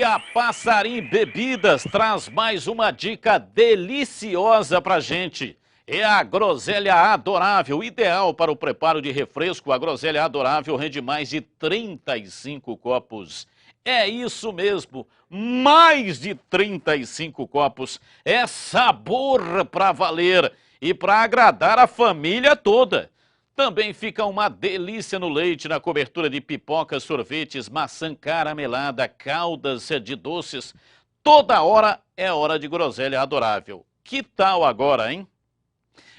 E a Passarim Bebidas traz mais uma dica deliciosa pra gente. É a groselha adorável, ideal para o preparo de refresco. A groselha adorável rende mais de 35 copos. É isso mesmo, mais de 35 copos. É sabor pra valer e para agradar a família toda. Também fica uma delícia no leite, na cobertura de pipocas, sorvetes, maçã caramelada, caldas de doces. Toda hora é hora de groselha adorável. Que tal agora, hein?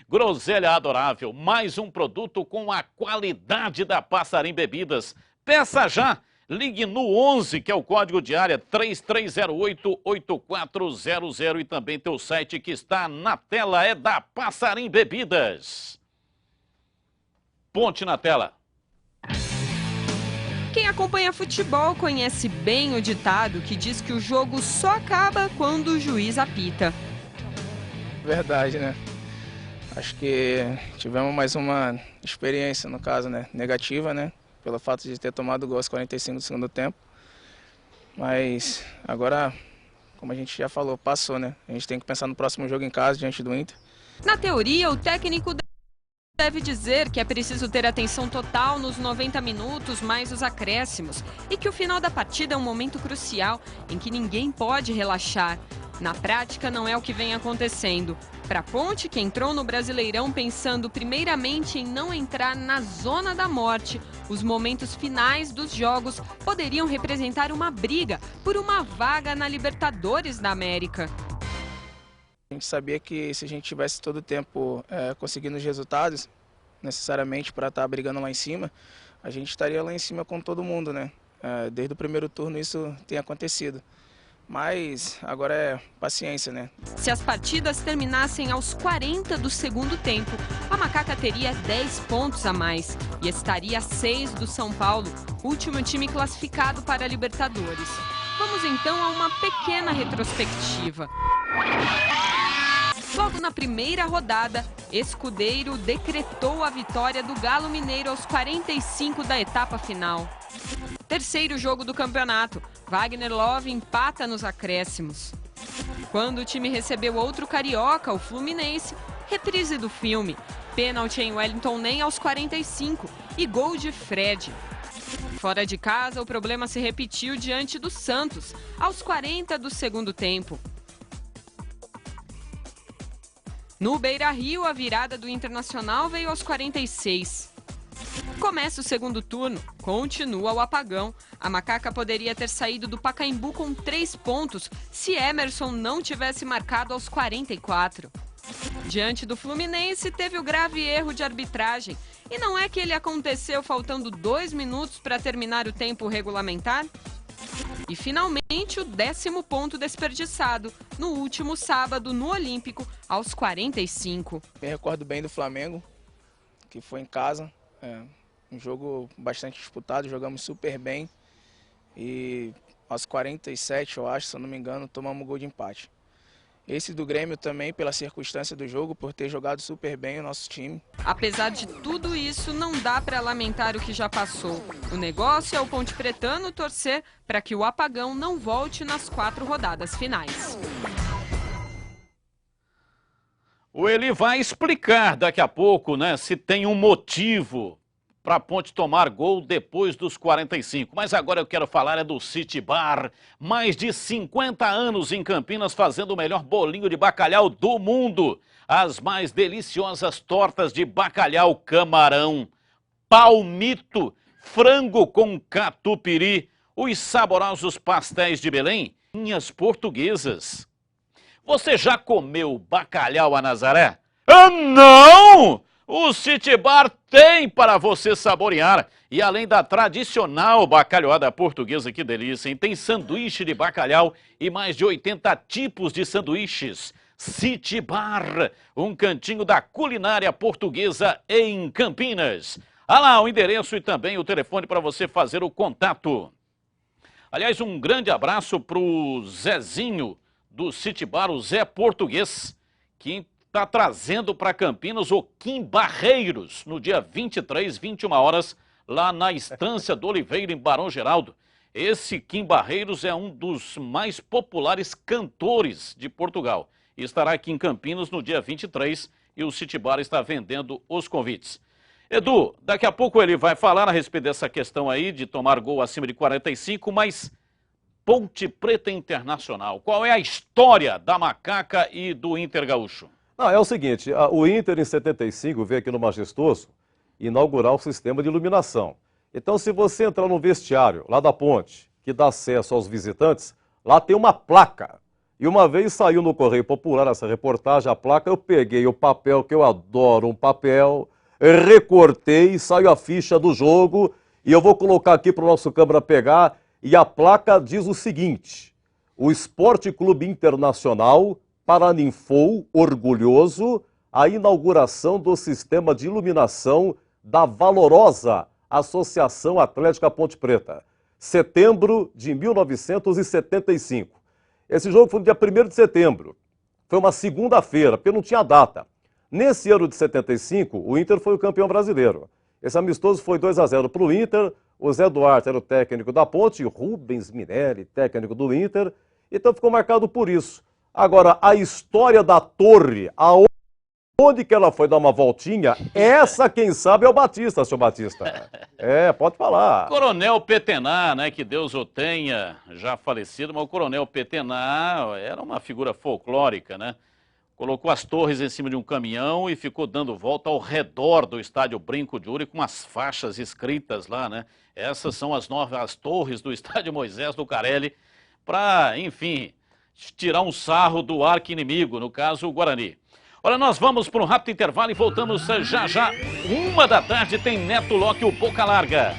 Groselha adorável, mais um produto com a qualidade da Passarim Bebidas. Peça já! Ligue no 11, que é o código de área 3308-8400 e também teu site que está na tela é da Passarim Bebidas. Ponte na tela. Quem acompanha futebol conhece bem o ditado que diz que o jogo só acaba quando o juiz apita. Verdade, né? Acho que tivemos mais uma experiência, no caso, né, negativa, né? Pelo fato de ter tomado o gol aos 45 do segundo tempo. Mas agora, como a gente já falou, passou, né? A gente tem que pensar no próximo jogo em casa, diante do Inter. Na teoria, o técnico deve dizer que é preciso ter atenção total nos 90 minutos mais os acréscimos e que o final da partida é um momento crucial em que ninguém pode relaxar. Na prática, não é o que vem acontecendo. Para a Ponte, que entrou no Brasileirão pensando primeiramente em não entrar na zona da morte, os momentos finais dos jogos poderiam representar uma briga por uma vaga na Libertadores da América. A gente sabia que se a gente tivesse todo o tempo conseguindo os resultados, necessariamente para estar brigando lá em cima, a gente estaria lá em cima com todo mundo, né? Desde o primeiro turno isso tem acontecido. Mas agora é paciência, né? Se as partidas terminassem aos 40 do segundo tempo, a Macaca teria 10 pontos a mais e estaria a 6 do São Paulo, último time classificado para a Libertadores. Vamos então a uma pequena retrospectiva. Logo na primeira rodada, Escudeiro decretou a vitória do Galo Mineiro aos 45 da etapa final. Terceiro jogo do campeonato, Wagner Love empata nos acréscimos. Quando o time recebeu outro carioca, o Fluminense, reprise do filme, pênalti em Wellington Nem aos 45 e gol de Fred. Fora de casa, o problema se repetiu diante do Santos, aos 40 do segundo tempo. No Beira-Rio, a virada do Internacional veio aos 46. Começa o segundo turno, continua o apagão. A Macaca poderia ter saído do Pacaembu com 3 pontos se Emerson não tivesse marcado aos 44. Diante do Fluminense, teve o grave erro de arbitragem. E não é que ele aconteceu faltando 2 minutos para terminar o tempo regulamentar? E finalmente o 10º ponto desperdiçado, no último sábado no Olímpico, aos 45. Me recordo bem do Flamengo, que foi em casa. Um jogo bastante disputado, jogamos super bem e aos 47, eu acho, se eu não me engano, tomamos um gol de empate. Esse do Grêmio também, pela circunstância do jogo, por ter jogado super bem o nosso time. Apesar de tudo isso, não dá para lamentar o que já passou. O negócio é o Ponte Pretano torcer para que o apagão não volte nas 4 rodadas finais. O Eli vai explicar daqui a pouco, né, se tem um motivo para a Ponte tomar gol depois dos 45. Mas agora eu quero falar do City Bar. Mais de 50 anos em Campinas fazendo o melhor bolinho de bacalhau do mundo. As mais deliciosas tortas de bacalhau camarão, palmito, frango com catupiry, os saborosos pastéis de Belém, linhas portuguesas. Você já comeu bacalhau a Nazaré? Ah, não! O City Bar tem para você saborear. E além da tradicional bacalhoada portuguesa, que delícia, hein? Tem sanduíche de bacalhau e mais de 80 tipos de sanduíches. City Bar, um cantinho da culinária portuguesa em Campinas. Ah lá, o endereço e também o telefone para você fazer o contato. Aliás, um grande abraço para o Zezinho do City Bar, o Zé Português, que está trazendo para Campinas o Kim Barreiros, no dia 23, 21 horas, lá na Estância do Oliveira, em Barão Geraldo. Esse Kim Barreiros é um dos mais populares cantores de Portugal. E estará aqui em Campinas no dia 23 e o City Bar está vendendo os convites. Edu, daqui a pouco ele vai falar a respeito dessa questão aí de tomar gol acima de 45, mas Ponte Preta Internacional, qual é a história da Macaca e do Inter Gaúcho? Não, é o seguinte, o Inter em 75 veio aqui no Majestoso inaugurar o sistema de iluminação. Então, se você entrar no vestiário lá da Ponte, que dá acesso aos visitantes, lá tem uma placa. E uma vez saiu no Correio Popular essa reportagem, a placa, eu peguei o papel, que eu adoro um papel, recortei, saiu a ficha do jogo, e eu vou colocar aqui para o nosso câmera pegar, e a placa diz o seguinte: o Esporte Clube Internacional paraninfou, orgulhoso, a inauguração do sistema de iluminação da valorosa Associação Atlética Ponte Preta, setembro de 1975. Esse jogo foi no dia 1º de setembro, foi uma segunda-feira, porque não tinha data. Nesse ano de 75, o Inter foi o campeão brasileiro. Esse amistoso foi 2-0 para o Inter, o Zé Duarte era o técnico da Ponte, Rubens Minelli, técnico do Inter, então ficou marcado por isso. Agora, a história da torre, onde que ela foi dar uma voltinha, essa quem sabe é o Batista, seu Batista. É, pode falar. Coronel Petenar, né, que Deus o tenha, já falecido, mas o Coronel Petenar era uma figura folclórica, né? Colocou as torres em cima de um caminhão e ficou dando volta ao redor do estádio Brinco de Ouro com umas faixas escritas lá, né? Essas são as torres do estádio Moisés Lucarelli para, enfim, tirar um sarro do arqui-inimigo, no caso o Guarani. Olha, nós vamos para um rápido intervalo e voltamos já já. 1 da tarde tem Neto Locke, o Boca Larga.